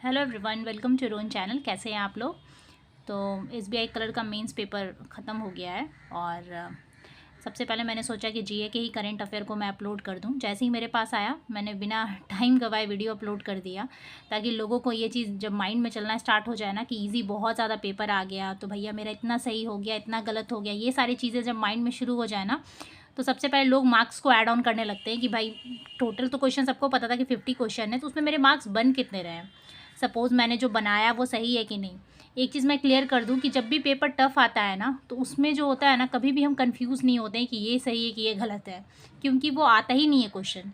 Hello everyone, welcome to Ron channel. कैसे हैं आप लोग। तो एसबीआई कलर का मेंस पेपर ख़त्म हो गया है और सबसे पहले मैंने सोचा कि जीए के ही करंट अफेयर को मैं अपलोड कर दूं। जैसे ही मेरे पास आया मैंने बिना टाइम गवाए वीडियो अपलोड कर दिया, ताकि लोगों को ये चीज़ जब माइंड में चलना स्टार्ट हो जाए ना कि ईजी बहुत ज़्यादा पेपर आ गया, तो भैया मेरा इतना सही हो गया, इतना गलत हो गया, ये सारी चीज़ें जब माइंड में शुरू हो जाए ना, तो सबसे पहले लोग मार्क्स को ऐड ऑन करने लगते हैं कि भाई टोटल तो क्वेश्चन सबको पता था कि 50 क्वेश्चन है, तो उसमें मेरे मार्क्स बन कितने रहे हैं, सपोज़ मैंने जो बनाया वो सही है कि नहीं। एक चीज़ मैं क्लियर कर दूं कि जब भी पेपर टफ़ आता है ना, तो उसमें जो होता है ना, कभी भी हम कंफ्यूज नहीं होते हैं कि ये सही है कि ये गलत है, क्योंकि वो आता ही नहीं है क्वेश्चन।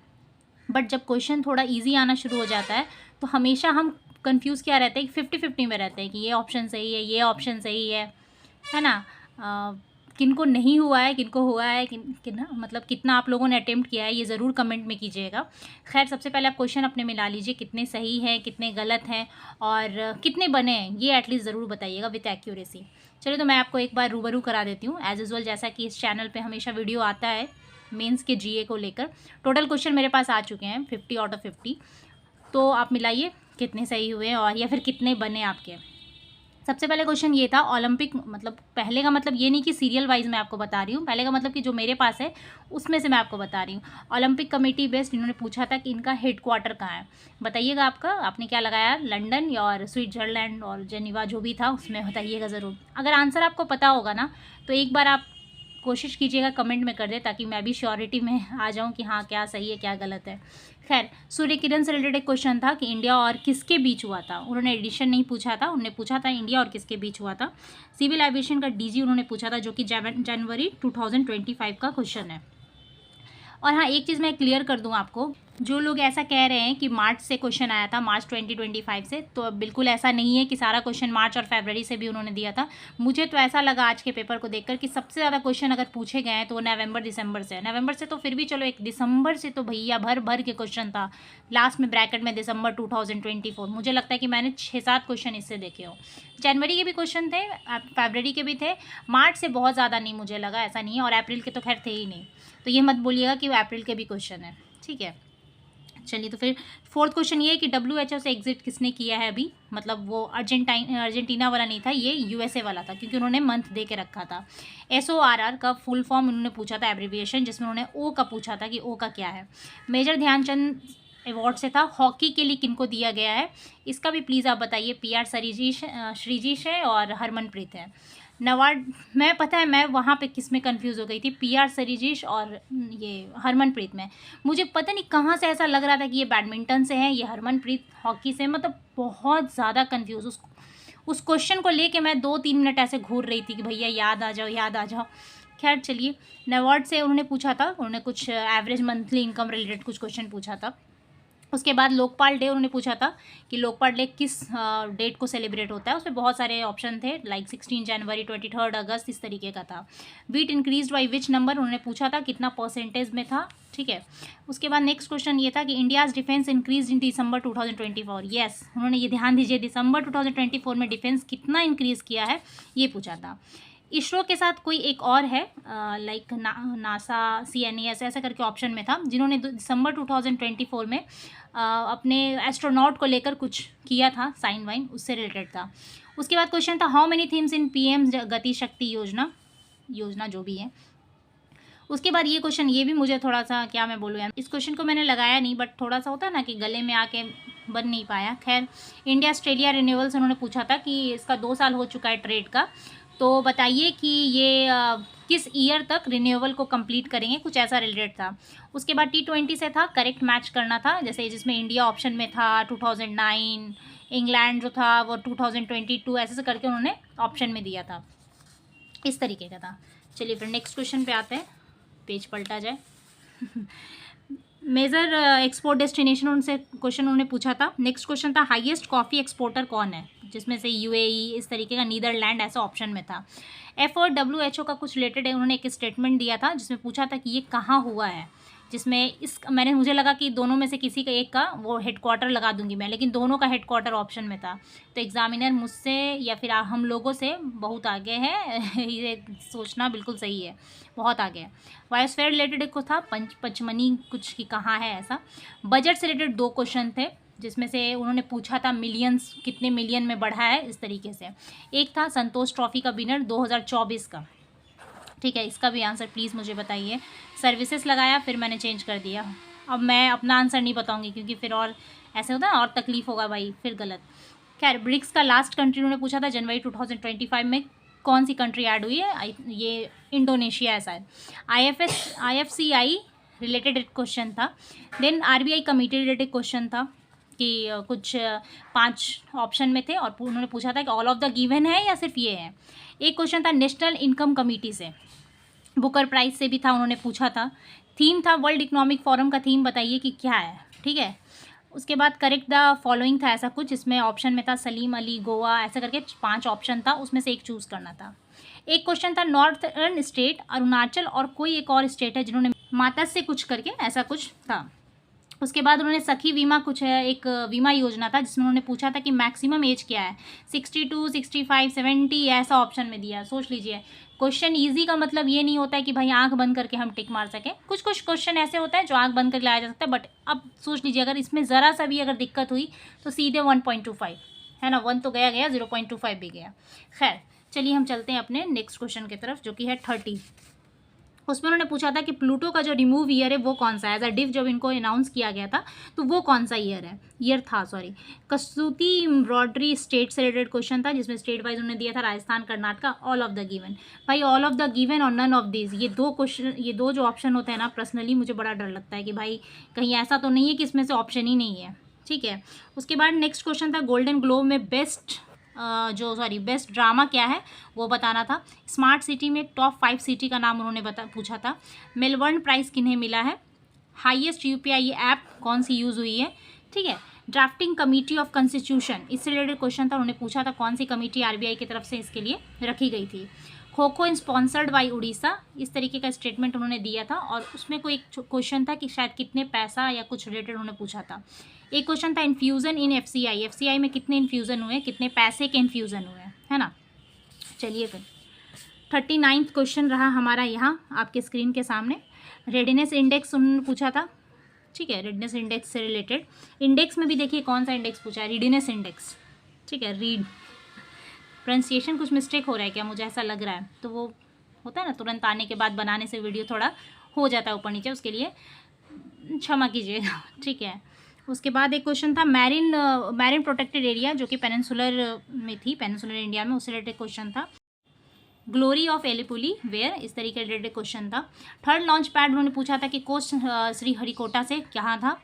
बट जब क्वेश्चन थोड़ा इजी आना शुरू हो जाता है, तो हमेशा हम कंफ्यूज क्या रहते हैं कि 50-50 में रहते हैं कि ये ऑप्शन सही है, ये ऑप्शन सही है ना। किनको नहीं हुआ है, किनको हुआ है, किन मतलब कितना आप लोगों ने अटेम्प्ट किया है, ये ज़रूर कमेंट में कीजिएगा। खैर, सबसे पहले आप क्वेश्चन अपने मिला लीजिए, कितने सही हैं, कितने गलत हैं और कितने बने हैं, ये एटलीस्ट ज़रूर बताइएगा विथ एक्यूरेसी। चलिए, तो मैं आपको एक बार रूबरू करा देती हूँ एज़ यूजुअल, जैसा कि इस चैनल पे हमेशा वीडियो आता है मेंस के जीए को लेकर। टोटल क्वेश्चन मेरे पास आ चुके हैं 50 आउट ऑफ 50। तो आप मिलाइए कितने सही हुए और या फिर कितने बने आपके। सबसे पहले क्वेश्चन ये था ओलंपिक, मतलब पहले का मतलब ये नहीं कि सीरियल वाइज मैं आपको बता रही हूँ, पहले का मतलब कि जो मेरे पास है उसमें से मैं आपको बता रही हूँ। ओलंपिक कमेटी बेस्ड इन्होंने पूछा था कि इनका हेडक्वार्टर कहाँ है। बताइएगा आपका, आपने क्या लगाया, लंदन और स्विट्जरलैंड और जेनीवा जो भी था उसमें बताइएगा ज़रूर। अगर आंसर आपको पता होगा ना, तो एक बार आप कोशिश कीजिएगा कमेंट में कर दे, ताकि मैं भी श्योरिटी में आ जाऊं कि हाँ क्या सही है क्या गलत है। खैर, सूर्य किरण से रिलेटेड क्वेश्चन था कि इंडिया और किसके बीच हुआ था। उन्होंने एडिशन नहीं पूछा था, उन्होंने पूछा था इंडिया और किसके बीच हुआ था। सिविल एविएशन का डीजी उन्होंने पूछा था, जो कि जनवरी 2025 का क्वेश्चन है। और हाँ, एक चीज़ मैं क्लियर कर दूँ आपको, जो लोग ऐसा कह रहे हैं कि मार्च से क्वेश्चन आया था, मार्च 2025 से, तो अब बिल्कुल ऐसा नहीं है कि सारा क्वेश्चन मार्च और फरवरी से भी उन्होंने दिया था। मुझे तो ऐसा लगा आज के पेपर को देखकर कि सबसे ज़्यादा क्वेश्चन अगर पूछे गए हैं तो वो नवंबर दिसंबर से है। नवंबर से तो फिर भी चलो, एक दिसंबर से तो भैया भर भर के क्वेश्चन था, लास्ट में ब्रैकेट में दिसंबर 2024। मुझे लगता है कि मैंने 6-7 क्वेश्चन इससे देखे हो। जनवरी के भी क्वेश्चन थे, फरवरी के भी थे, मार्च से बहुत ज़्यादा नहीं मुझे लगा, ऐसा नहीं है, और अप्रैल के तो खैर थे ही नहीं। तो ये मत बोलिएगा कि वो अप्रैल के भी क्वेश्चन है, ठीक है। चलिए, तो फिर फोर्थ क्वेश्चन ये है कि WHO से एग्जिट किसने किया है अभी, मतलब वो अर्जेंटीना वाला नहीं था, ये USA वाला था, क्योंकि उन्होंने मंथ दे के रखा था। SORR का फुल फॉर्म उन्होंने पूछा था, एब्रीविएशन, जिसमें उन्होंने O का पूछा था कि O का क्या है। मेजर ध्यानचंद अवार्ड से था, हॉकी के लिए किनको दिया गया है, इसका भी प्लीज़ आप बताइए। PR श्रीजीश है और हरमनप्रीत है। नवाड, मैं पता है मैं वहाँ पे किस में कंफ्यूज हो गई थी, PR सरीजीश और ये हरमनप्रीत में। मुझे पता नहीं कहाँ से ऐसा लग रहा था कि ये बैडमिंटन से है, ये हरमनप्रीत हॉकी से, मतलब बहुत ज़्यादा कंफ्यूज। उस क्वेश्चन को लेके मैं 2-3 मिनट ऐसे घूर रही थी कि भैया याद आ जाओ, याद आ जाओ। खैर चलिए, नवाड से उन्होंने पूछा था, उन्होंने कुछ एवरेज मंथली इनकम रिलेटेड कुछ क्वेश्चन पूछा था। उसके बाद लोकपाल डे उन्होंने पूछा था कि लोकपाल डे किस डेट को सेलिब्रेट होता है। उसमें बहुत सारे ऑप्शन थे, लाइक 16 जनवरी, 23 अगस्त, इस तरीके का था। Wheat increase by which number उन्होंने पूछा था, कितना परसेंटेज में था, ठीक है। उसके बाद नेक्स्ट क्वेश्चन ये था कि India's defence increase in December 2024। Yes, उन्होंने ये ध्यान दीजिए, दिसंबर 2024 में डिफेंस कितना इंक्रीज़ किया है ये पूछा था। इसरो के साथ कोई एक और है, लाइक नासा, CNES ऐसा करके ऑप्शन में था, जिन्होंने दिसंबर 2024 में अपने एस्ट्रोनॉट को लेकर कुछ किया था, साइन वाइन, उससे रिलेटेड था। उसके बाद क्वेश्चन था how many themes in PM गति शक्ति योजना जो भी है। उसके बाद ये क्वेश्चन, ये भी मुझे थोड़ा सा, क्या मैं बोलूँ यार, इस क्वेश्चन को मैंने लगाया नहीं, बट थोड़ा सा होता है ना कि गले में आके बन नहीं पाया। खैर, इंडिया ऑस्ट्रेलिया रिन्यूअल्स उन्होंने पूछा था कि इसका 2 साल हो चुका है ट्रेड का, तो बताइए कि ये किस ईयर तक रिन्यूअल को कंप्लीट करेंगे, कुछ ऐसा रिलेटेड था। उसके बाद T20 से था, करेक्ट मैच करना था, जैसे जिसमें इंडिया ऑप्शन में था 2009, इंग्लैंड जो था वो 2022, ऐसे करके उन्होंने ऑप्शन में दिया था, इस तरीके का था। चलिए फिर नेक्स्ट क्वेश्चन पे आते हैं, पेज पलटा जाए। मेजर एक्सपोर्ट डेस्टिनेशन उनसे क्वेश्चन उन्होंने पूछा था। नेक्स्ट क्वेश्चन था हाईएस्ट कॉफ़ी एक्सपोर्टर कौन है, जिसमें से UAE, इस तरीके का, नीदरलैंड, ऐसा ऑप्शन में था। F और WHO का कुछ रिलेटेड है, उन्होंने एक स्टेटमेंट दिया था जिसमें पूछा था कि ये कहाँ हुआ है, जिसमें मुझे लगा कि दोनों में से किसी का एक का वो हेडक्वार्टर लगा दूंगी मैं, लेकिन दोनों का हेडक्वार्टर ऑप्शन में था। तो एग्जामिनर मुझसे या फिर हम लोगों से बहुत आगे है ये सोचना बिल्कुल सही है, बहुत आगे है। बायोस्फीयर रिलेटेड एक को था, पचमनी कुछ की कहाँ है ऐसा। बजट से रिलेटेड 2 क्वेश्चन थे, जिसमें से उन्होंने पूछा था मिलियंस, कितने मिलियन में बढ़ा है, इस तरीके से। एक था संतोष ट्रॉफी का विनर 2024 का, ठीक है, इसका भी आंसर प्लीज़ मुझे बताइए। सर्विसेज लगाया, फिर मैंने चेंज कर दिया। अब मैं अपना आंसर नहीं बताऊंगी क्योंकि फिर और ऐसे होता है और तकलीफ होगा भाई, फिर गलत। खैर, ब्रिक्स का लास्ट कंट्री उन्होंने पूछा था जनवरी 2025 में, कौन सी कंट्री ऐड हुई है, ये इंडोनेशिया है शायद। IFCI रिलेटेड क्वेश्चन था। Then RBI committee related question था कि कुछ 5 ऑप्शन में थे और उन्होंने पूछा था कि ऑल ऑफ द गिवन है या सिर्फ ये है। एक क्वेश्चन था नेशनल इनकम कमेटी से, बुकर प्राइज से भी था, उन्होंने पूछा था। थीम था वर्ल्ड इकोनॉमिक फोरम का थीम बताइए कि क्या है, ठीक है। उसके बाद करेक्ट द फॉलोइंग था ऐसा कुछ, इसमें ऑप्शन में था सलीम अली, गोवा, ऐसा करके 5 ऑप्शन था, उसमें से एक चूज़ करना था। एक क्वेश्चन था नॉर्थर्न स्टेट, अरुणाचल और कोई एक और स्टेट है जिन्होंने माता से कुछ करके ऐसा कुछ था। उसके बाद उन्होंने सखी बीमा कुछ है, एक बीमा योजना था जिसमें उन्होंने पूछा था कि मैक्सिमम एज क्या है, 62, 65, 70, ऐसा ऑप्शन में दिया। सोच लीजिए, क्वेश्चन इजी का मतलब ये नहीं होता है कि भाई आंख बंद करके हम टिक मार सकें। कुछ कुछ क्वेश्चन ऐसे होता है जो आंख बंद करके लाया जा सकता है, बट अब सोच लीजिए अगर इसमें ज़रा सा भी अगर दिक्कत हुई तो सीधे 1.25 है ना, 1 तो गया 0.25 भी गया। खैर चलिए हम चलते हैं अपने नेक्स्ट क्वेश्चन की तरफ जो कि है 30। उसमें उन्होंने पूछा था कि प्लूटो का जो रिमूव ईयर है वो कौन सा है, एज अ डिफ जब इनको अनाउंस किया गया था तो वो कौन सा ईयर था। कसूती एम्ब्रॉयडरी स्टेट से रिलेटेड क्वेश्चन था जिसमें स्टेट वाइज उन्होंने दिया था Rajasthan, Karnataka, all of the given. भाई ऑल ऑफ द गिवन और नन ऑफ दिस, ये 2 क्वेश्चन, ये 2 जो ऑप्शन होते हैं ना, पर्सनली मुझे बड़ा डर लगता है कि भाई कहीं ऐसा तो नहीं है कि इसमें से ऑप्शन ही नहीं है, ठीक है। उसके बाद नेक्स्ट क्वेश्चन था गोल्डन ग्लोब में बेस्ट ड्रामा क्या है वो बताना था। स्मार्ट सिटी में टॉप 5 सिटी का नाम उन्होंने पूछा था। मेलबर्न प्राइज़ किन्हें मिला है। हाईएस्ट UPI ऐप कौन सी यूज़ हुई है, ठीक है। ड्राफ्टिंग कमेटी ऑफ कॉन्स्टिट्यूशन, इससे रिलेटेड क्वेश्चन था, उन्होंने पूछा था कौन सी कमेटी RBI की तरफ से इसके लिए रखी गई थी। खो खो स्पॉन्सर्ड बाय उड़ीसा, इस तरीके का स्टेटमेंट उन्होंने दिया था। और उसमें कोई एक क्वेश्चन था कि शायद कितने पैसा या कुछ रिलेटेड उन्होंने पूछा था। एक क्वेश्चन था इन्फ्यूज़न इन FCI में कितने इन्फ्यूज़न हुए, कितने पैसे के इन्फ्यूज़न हुए, है ना। चलिए फिर 39वां क्वेश्चन रहा हमारा यहाँ आपके स्क्रीन के सामने। रेडीनेस इंडेक्स उन्होंने पूछा था, ठीक है। रेडीनेस इंडेक्स से रिलेटेड, इंडेक्स में भी देखिए कौन सा इंडेक्स पूछा है, रेडीनेस इंडेक्स, ठीक है। रीड प्रोनाउंसिएशन कुछ मिस्टेक हो रहा है क्या, मुझे ऐसा लग रहा है, तो वो होता है ना तुरंत आने के बाद बनाने से वीडियो थोड़ा हो जाता है ऊपर नीचे, उसके लिए क्षमा कीजिएगा, ठीक है। उसके बाद एक क्वेश्चन था मैरिन प्रोटेक्टेड एरिया जो कि पेनिनसुलर में थी, पेनिनसुलर इंडिया में, उससे रिलेटेड क्वेश्चन था। ग्लोरी ऑफ एलिपुली वेयर, इस तरीके रिलेटेड क्वेश्चन था। थर्ड लॉन्च पैड उन्होंने पूछा था कि कोस्ट श्री हरिकोटा से कहाँ था।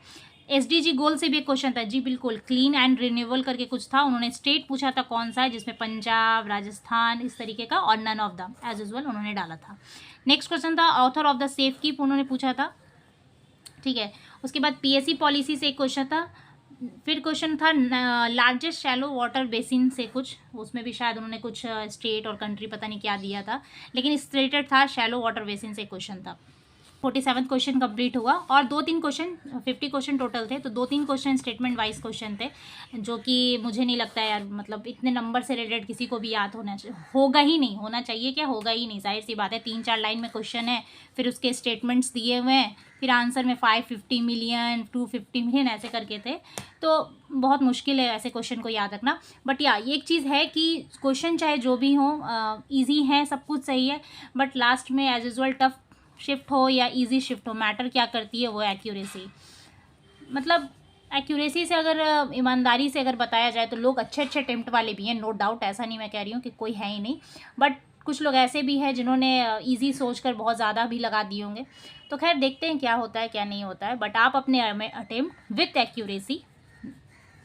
SDG गोल से भी एक क्वेश्चन था, जी बिल्कुल, क्लीन एंड रिन्यूएबल करके कुछ था। उन्होंने स्टेट पूछा था कौन सा है, जिसमें पंजाब, राजस्थान, इस तरीके का, और none of the, as usual उन्होंने डाला था। नेक्स्ट क्वेश्चन था author of the safe keep, उन्होंने पूछा था, ठीक है। उसके बाद PSC पॉलिसी से एक क्वेश्चन था। फिर क्वेश्चन था लार्जेस्ट शैलो वाटर बेसिन से कुछ, उसमें भी शायद उन्होंने कुछ स्टेट और कंट्री पता नहीं क्या दिया था, लेकिन इस रिलेटेड था, शैलो वाटर बेसिन से क्वेश्चन था। 47 क्वेश्चन कंप्लीट हुआ और 2-3 क्वेश्चन, 50 क्वेश्चन टोटल थे, तो 2-3 क्वेश्चन स्टेटमेंट वाइज क्वेश्चन थे जो कि मुझे नहीं लगता है यार, मतलब इतने नंबर से रिलेटेड किसी को भी याद होगा ही नहीं, होना चाहिए क्या, होगा ही नहीं, जाहिर सी बात है। 3-4 लाइन में क्वेश्चन है, फिर उसके स्टेटमेंट्स दिए हुए हैं, फिर आंसर में 550 मिलियन 250 मिलियन ऐसे करके थे, तो बहुत मुश्किल है ऐसे क्वेश्चन को याद रखना। बट या ये एक चीज़ है कि क्वेश्चन चाहे जो भी हो ईजी है, सब कुछ सही है, बट लास्ट में एज यूजुअल टफ शिफ्ट हो या इजी शिफ्ट हो, मैटर क्या करती है वो एक्यूरेसी। मतलब एक्यूरेसी से अगर ईमानदारी से अगर बताया जाए तो लोग अच्छे अटेम्प्ट वाले भी हैं, नो डाउट, ऐसा नहीं मैं कह रही हूँ कि कोई है ही नहीं, बट कुछ लोग ऐसे भी हैं जिन्होंने इजी सोचकर बहुत ज़्यादा भी लगा दिए होंगे। तो खैर देखते हैं क्या होता है क्या नहीं होता है, बट आप अपने अटेम्प्ट विथ एक्यूरेसी,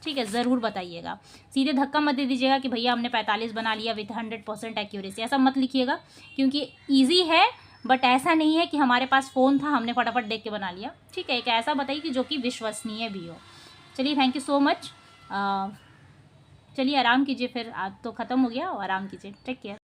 ठीक है, ज़रूर बताइएगा। सीधे धक्का मत दे दीजिएगा कि भैया हमने 45 बना लिया विथ 100% एक्यूरेसी, ऐसा मत लिखिएगा, क्योंकि ईजी है बट ऐसा नहीं है कि हमारे पास फ़ोन था हमने फटाफट देख के बना लिया, ठीक है। एक ऐसा बताइए कि जो कि विश्वसनीय भी हो। चलिए थैंक यू सो मच, चलिए आराम कीजिए, फिर आज तो ख़त्म हो गया, और आराम कीजिए, टेक केयर।